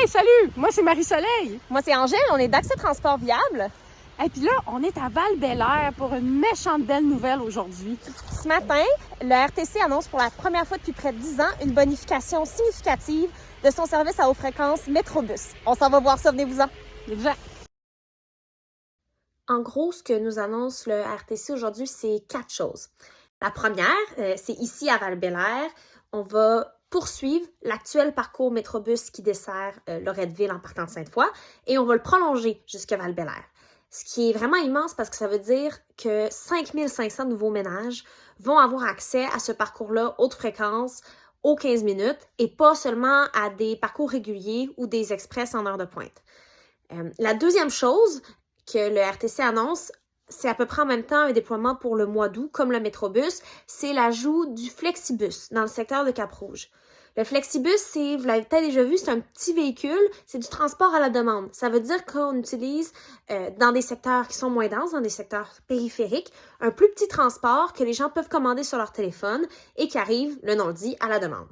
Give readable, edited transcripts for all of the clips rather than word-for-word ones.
Hey, salut! Moi, c'est Marie-Soleil. Moi, c'est Angèle, on est d'Accès Transport Viable. Et puis là, on est à Val-Bélair pour une méchante belle nouvelle aujourd'hui. Ce matin, le RTC annonce pour la première fois depuis près de 10 ans une bonification significative de son service à haute fréquence Métrobus. On s'en va voir ça, venez-vous-en. Exact. En gros, ce que nous annonce le RTC aujourd'hui, c'est 4 choses. La première, c'est ici à Val-Bélair, on va poursuivre l'actuel parcours Métrobus qui dessert Loretteville en partant de Sainte-Foy et on va le prolonger jusqu'à Val-Bélair. Ce qui est vraiment immense parce que ça veut dire que 5500 nouveaux ménages vont avoir accès à ce parcours-là haute fréquence aux 15 minutes et pas seulement à des parcours réguliers ou des express en heure de pointe. La deuxième chose que le RTC annonce, c'est à peu près en même temps un déploiement pour le mois d'août, comme le Métrobus, c'est l'ajout du Flexibus dans le secteur de Cap-Rouge. Le Flexibus, vous l'avez peut-être déjà vu, c'est un petit véhicule, c'est du transport à la demande. Ça veut dire qu'on utilise dans des secteurs qui sont moins denses, dans des secteurs périphériques, un plus petit transport que les gens peuvent commander sur leur téléphone et qui arrive, le nom le dit, à la demande.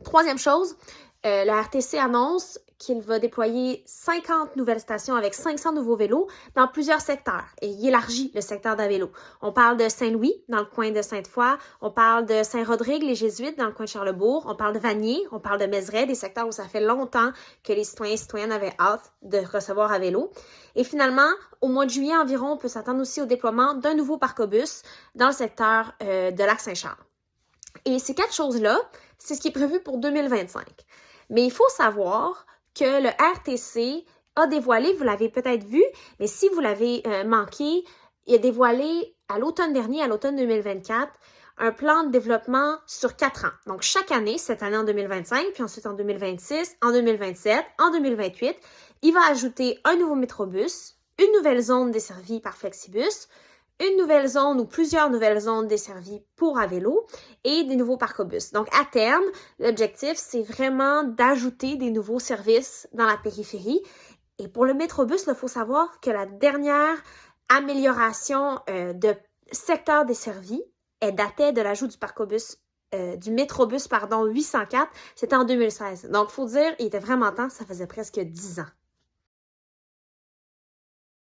Troisième chose, le RTC annonce qu'il va déployer 50 nouvelles stations avec 500 nouveaux vélos dans plusieurs secteurs et il élargit le secteur de vélo. On parle de Saint-Louis dans le coin de Sainte-Foy, on parle de Saint-Rodrigue, les Jésuites dans le coin de Charlesbourg, on parle de Vanier, on parle de Mézeray, des secteurs où ça fait longtemps que les citoyens et citoyennes avaient hâte de recevoir à vélo. Et finalement, au mois de juillet environ, on peut s'attendre aussi au déploiement d'un nouveau parcobus dans le secteur de Lac-Saint-Charles. Et ces 4 choses-là, c'est ce qui est prévu pour 2025. Mais il faut savoir que le RTC a dévoilé, vous l'avez peut-être vu, mais si vous l'avez manqué, il a dévoilé à l'automne dernier, à l'automne 2024, un plan de développement sur 4 ans. Donc, chaque année, cette année en 2025, puis ensuite en 2026, en 2027, en 2028, il va ajouter un nouveau Métrobus, une nouvelle zone desservie par Flexibus, une nouvelle zone ou plusieurs nouvelles zones desservies pour à vélo et des nouveaux parcobus. Donc, à terme, l'objectif, c'est vraiment d'ajouter des nouveaux services dans la périphérie. Et pour le Métrobus, il faut savoir que la dernière amélioration de secteur desservi datait de l'ajout du parcobus du Métrobus 804, c'était en 2016. Donc, il faut dire, il était vraiment temps, ça faisait presque 10 ans.